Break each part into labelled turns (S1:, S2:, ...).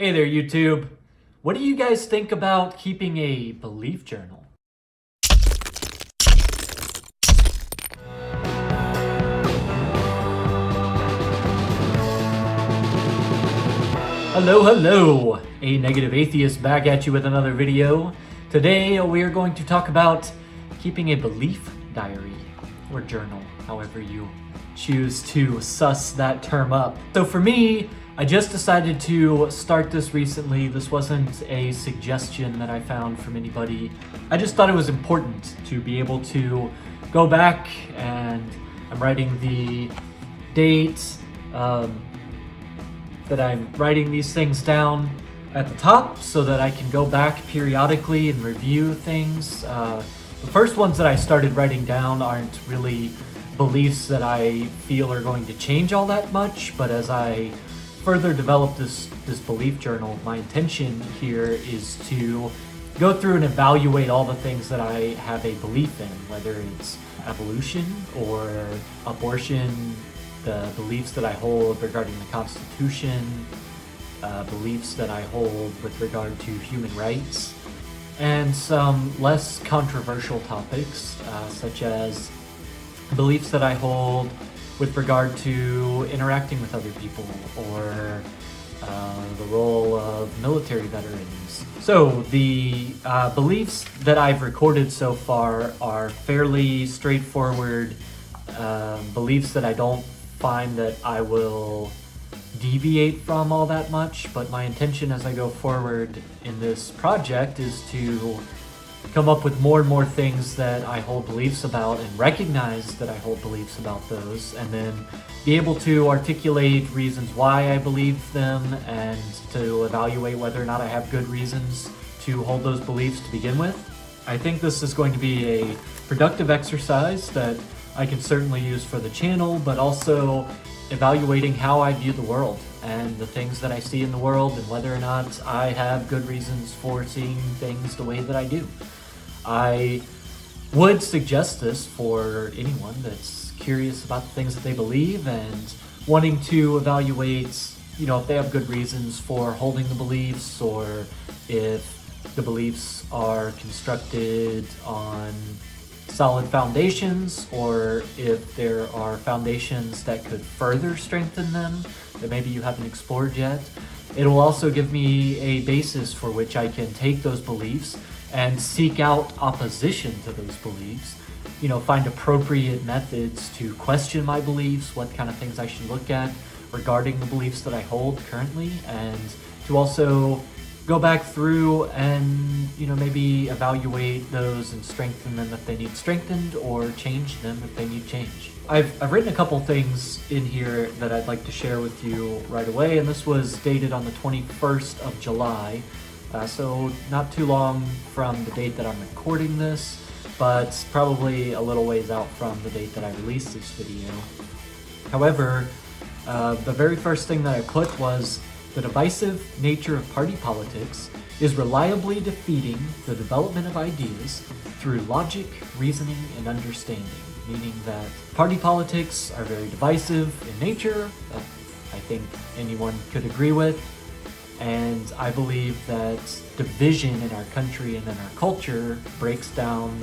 S1: Hey there, YouTube. What do you guys think about keeping a belief journal? Hello. A Negative Atheist back at you with another video. Today we are going to talk about keeping a belief diary or journal, however you choose to suss that term up. So for me, I just decided to start this recently. This wasn't a suggestion that I found from anybody. I just thought it was important to be able to go back, and I'm writing the dates that I'm writing these things down at the top so that I can go back periodically and review things. The first ones that I started writing down aren't really beliefs that I feel are going to change all that much, but as I further develop this belief journal, my intention here is to go through and evaluate all the things that I have a belief in, whether it's evolution or abortion, the beliefs that I hold regarding the Constitution, beliefs that I hold with regard to human rights, and some less controversial topics, such as beliefs that I hold with regard to interacting with other people, or the role of military veterans. So the beliefs that I've recorded so far are fairly straightforward beliefs that I don't find that I will deviate from all that much, but my intention as I go forward in this project is to come up with more and more things that I hold beliefs about and recognize that I hold beliefs about those, and then be able to articulate reasons why I believe them and to evaluate whether or not I have good reasons to hold those beliefs to begin with. I think this is going to be a productive exercise that I can certainly use for the channel, but also evaluating how I view the world and the things that I see in the world and whether or not I have good reasons for seeing things the way that I do. I would suggest this for anyone that's curious about the things that they believe and wanting to evaluate, if they have good reasons for holding the beliefs, or if the beliefs are constructed on solid foundations, or if there are foundations that could further strengthen them that maybe you haven't explored yet. It will also give me a basis for which I can take those beliefs and seek out opposition to those beliefs, find appropriate methods to question my beliefs, what kind of things I should look at regarding the beliefs that I hold currently, and to also go back through and maybe evaluate those and strengthen them if they need strengthened, or change them if they need change. I've written a couple things in here that I'd like to share with you right away, and this was dated on the 21st of July, so not too long from the date that I'm recording this, but probably a little ways out from the date that I released this video. However, the very first thing that I put was: the divisive nature of party politics is reliably defeating the development of ideas through logic, reasoning, and understanding. Meaning that party politics are very divisive in nature, that I think anyone could agree with, and I believe that division in our country and in our culture breaks down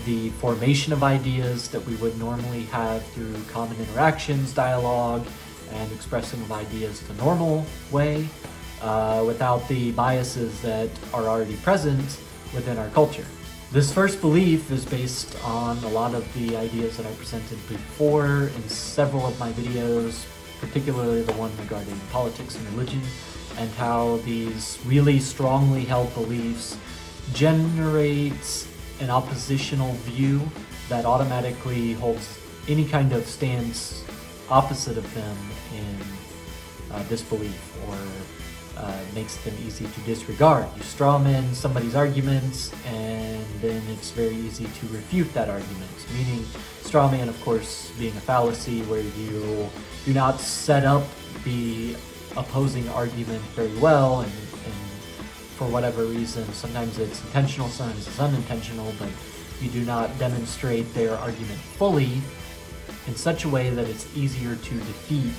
S1: the formation of ideas that we would normally have through common interactions, dialogue, and expressing of ideas the normal way, without the biases that are already present within our culture. This first belief is based on a lot of the ideas that I presented before in several of my videos, particularly the one regarding politics and religion, and how these really strongly held beliefs generate an oppositional view that automatically holds any kind of stance opposite of them in disbelief, or makes them easy to disregard. You strawman somebody's arguments, and then it's very easy to refute that argument. Meaning, strawman, of course, being a fallacy where you do not set up the opposing argument very well, and for whatever reason, sometimes it's intentional, sometimes it's unintentional, but you do not demonstrate their argument fully in such a way that it's easier to defeat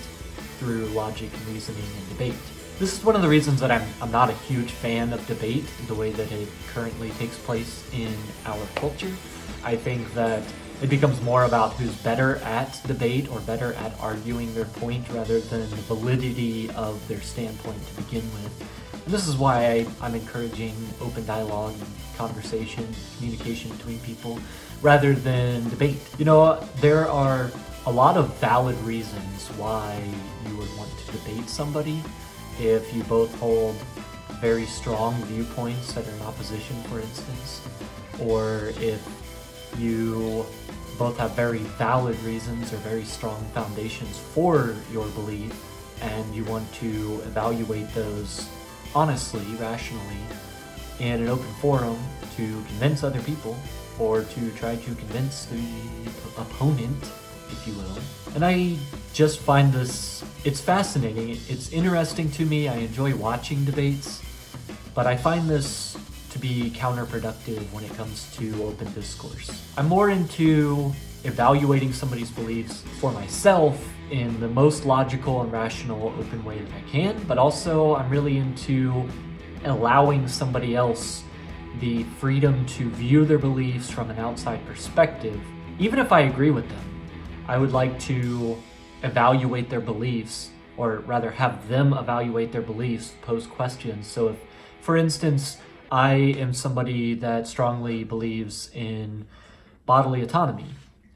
S1: through logic, reasoning, and debate. This is one of the reasons that I'm not a huge fan of debate the way that it currently takes place in our culture. I think that it becomes more about who's better at debate or better at arguing their point rather than the validity of their standpoint to begin with. And this is why I'm encouraging open dialogue and conversation, communication between people, rather than debate. You know, there are a lot of valid reasons why you would want to debate somebody if you both hold very strong viewpoints that are in opposition, for instance, or if you both have very valid reasons or very strong foundations for your belief and you want to evaluate those honestly, rationally, in an open forum to convince other people or to try to convince the opponent, if you will. And I just find this, it's fascinating, it's interesting to me, I enjoy watching debates, but I find this to be counterproductive when it comes to open discourse. I'm more into evaluating somebody's beliefs for myself in the most logical and rational open way that I can, but also I'm really into allowing somebody else the freedom to view their beliefs from an outside perspective. Even if I agree with them, I would like to evaluate their beliefs, or rather have them evaluate their beliefs, pose questions. So if, for instance, I am somebody that strongly believes in bodily autonomy,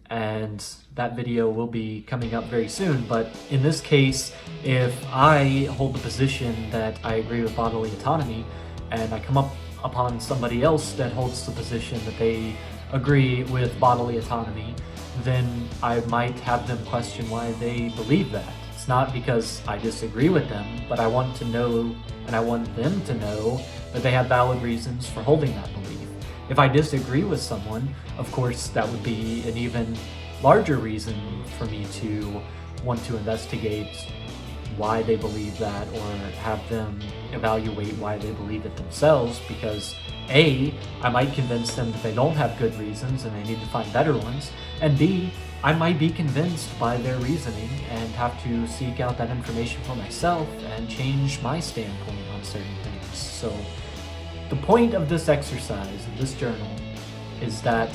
S1: and that video will be coming up very soon, but in this case, if I hold the position that I agree with bodily autonomy, and I come up upon somebody else that holds the position that they agree with bodily autonomy, then I might have them question why they believe that. It's not because I disagree with them, but I want to know, and I want them to know, that they have valid reasons for holding that belief. If I disagree with someone, of course, that would be an even larger reason for me to want to investigate why they believe that, or have them evaluate why they believe it themselves, because A, I might convince them that they don't have good reasons and they need to find better ones, and B, I might be convinced by their reasoning and have to seek out that information for myself and change my standpoint on certain things. So the point of this exercise, of this journal, is that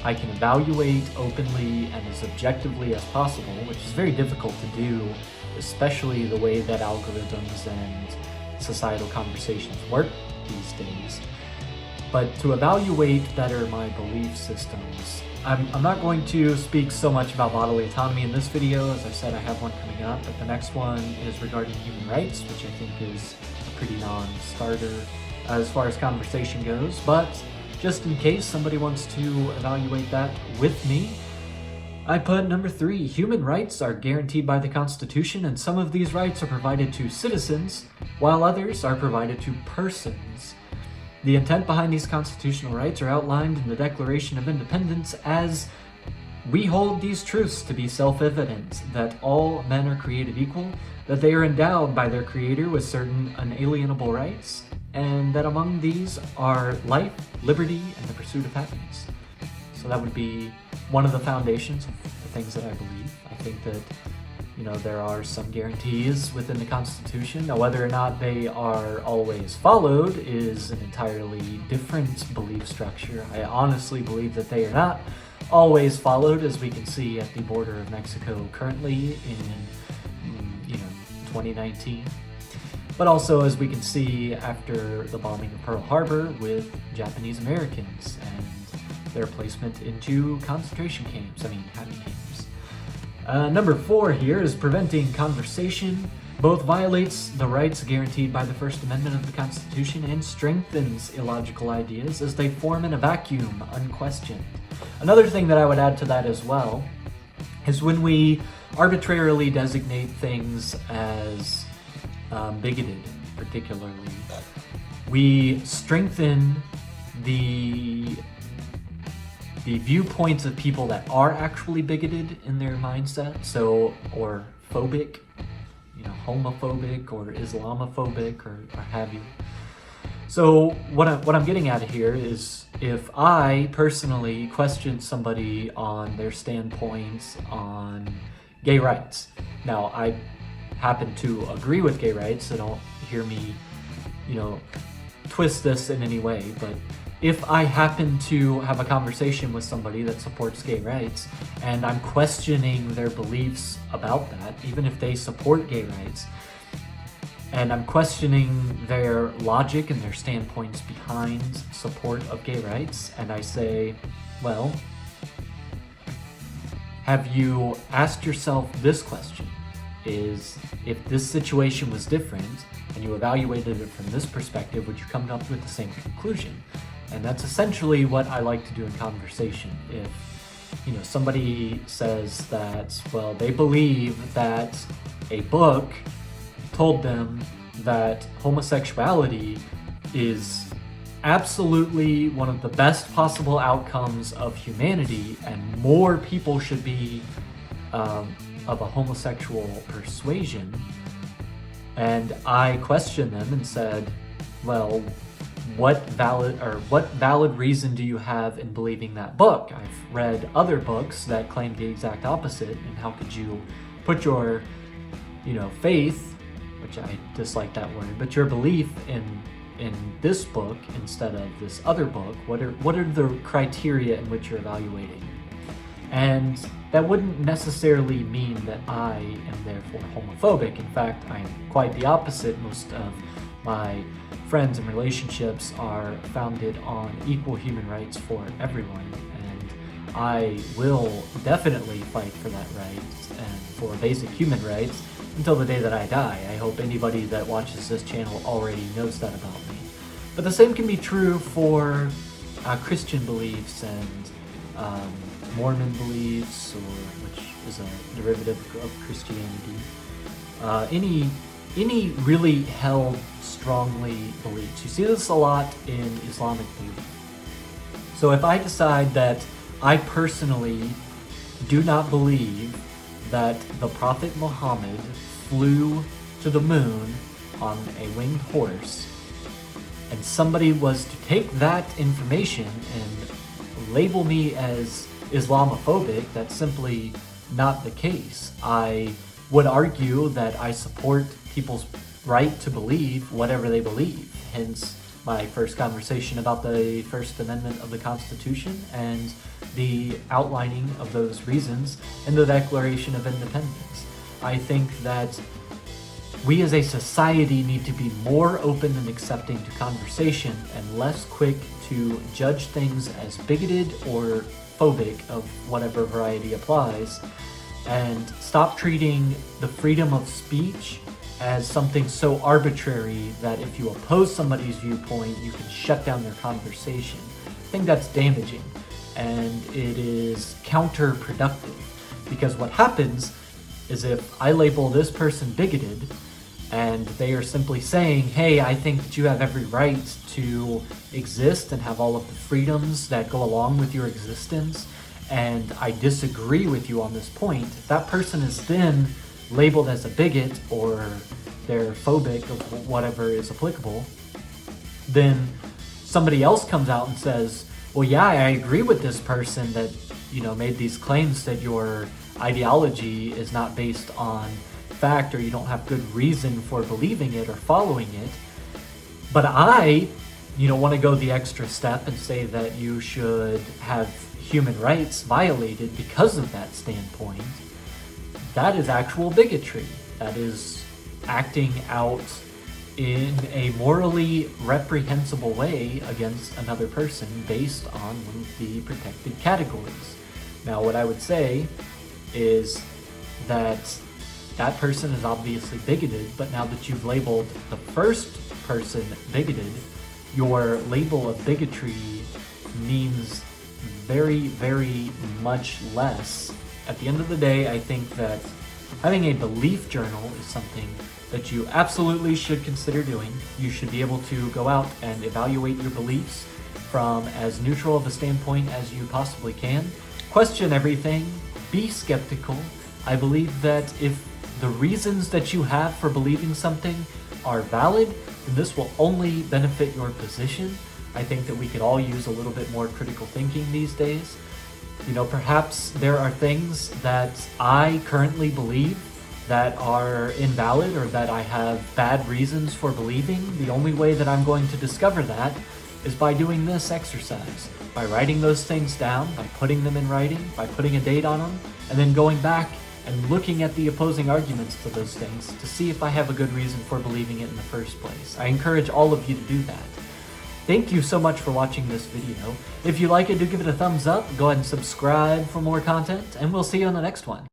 S1: I can evaluate openly and as objectively as possible, which is very difficult to do, especially the way that algorithms and societal conversations work these days. But to evaluate better my belief systems, I'm not going to speak so much about bodily autonomy in this video. As I said, I have one coming up, but the next one is regarding human rights, which I think is a pretty non-starter as far as conversation goes. But just in case somebody wants to evaluate that with me, I put number 3, human rights are guaranteed by the Constitution, and some of these rights are provided to citizens, while others are provided to persons. The intent behind these constitutional rights are outlined in the Declaration of Independence as, we hold these truths to be self-evident, that all men are created equal, that they are endowed by their Creator with certain unalienable rights, and that among these are life, liberty, and the pursuit of happiness. So that would be one of the foundations of the things that I believe. I think that, there are some guarantees within the Constitution. Now, whether or not they are always followed is an entirely different belief structure. I honestly believe that they are not always followed, as we can see at the border of Mexico currently in 2019. But also, as we can see after the bombing of Pearl Harbor with Japanese Americans and their placement into concentration camps, happy camps. Number 4 here is preventing conversation. Both violates the rights guaranteed by the First Amendment of the Constitution and strengthens illogical ideas as they form in a vacuum, unquestioned. Another thing that I would add to that as well is when we arbitrarily designate things as bigoted, particularly, we strengthen the viewpoints of people that are actually bigoted in their mindset, or phobic, homophobic or Islamophobic or have you. So what I'm getting at here is, if I personally question somebody on their standpoints on gay rights, now happen to agree with gay rights, so don't hear me, twist this in any way, but if I happen to have a conversation with somebody that supports gay rights and I'm questioning their beliefs about that, even if they support gay rights, and I'm questioning their logic and their standpoints behind support of gay rights, and I say, well, have you asked yourself this question? Is, if this situation was different and you evaluated it from this perspective, would you come up with the same conclusion? And that's essentially what I like to do in conversation. If somebody says that, well, they believe that a book told them that homosexuality is absolutely one of the best possible outcomes of humanity and more people should be of a homosexual persuasion, and I questioned them and said, well, what valid reason do you have in believing that book? I've read other books that claim the exact opposite, and how could you put your faith, which I dislike that word, but your belief in this book instead of this other book? What are the criteria in which you're evaluating? And that wouldn't necessarily mean that I am therefore homophobic. In fact, I'm quite the opposite. Most of my friends and relationships are founded on equal human rights for everyone, and I will definitely fight for that right and for basic human rights until the day that I die. I hope anybody that watches this channel already knows that about me. But the same can be true for Christian beliefs and Mormon beliefs, which is a derivative of Christianity. Any really held strongly beliefs. You see this a lot in Islamic belief. So if I decide that I personally do not believe that the Prophet Muhammad flew to the moon on a winged horse, and somebody was to take that information and label me as Islamophobic, that's simply not the case. I would argue that I support people's right to believe whatever they believe, hence my first conversation about the First Amendment of the Constitution and the outlining of those reasons in the Declaration of Independence. I think that we as a society need to be more open and accepting to conversation and less quick to judge things as bigoted or phobic of whatever variety applies, and stop treating the freedom of speech as something so arbitrary that if you oppose somebody's viewpoint, you can shut down their conversation. I think that's damaging, and it is counterproductive, because what happens is if I label this person bigoted, and they are simply saying, hey, I think that you have every right to exist and have all of the freedoms that go along with your existence, and I disagree with you on this point, if that person is then labeled as a bigot or they're phobic of whatever is applicable, then somebody else comes out and says, well, yeah, I agree with this person that, made these claims that your ideology is not based on fact, or you don't have good reason for believing it or following it. But I, want to go the extra step and say that you should have human rights violated because of that standpoint. That is actual bigotry. That is acting out in a morally reprehensible way against another person based on one of the protected categories. Now, what I would say is that that person is obviously bigoted, but now that you've labeled the first person bigoted, your label of bigotry means very, very much less. At the end of the day, I think that having a belief journal is something that you absolutely should consider doing. You should be able to go out and evaluate your beliefs from as neutral of a standpoint as you possibly can. Question everything, be skeptical. I believe that if the reasons that you have for believing something are valid, then this will only benefit your position. I think that we could all use a little bit more critical thinking these days. Perhaps there are things that I currently believe that are invalid or that I have bad reasons for believing, the only way that I'm going to discover that is by doing this exercise, by writing those things down, by putting them in writing, by putting a date on them, and then going back and looking at the opposing arguments to those things to see if I have a good reason for believing it in the first place. I encourage all of you to do that. Thank you so much for watching this video. If you like it, do give it a thumbs up, go ahead and subscribe for more content, and we'll see you on the next one.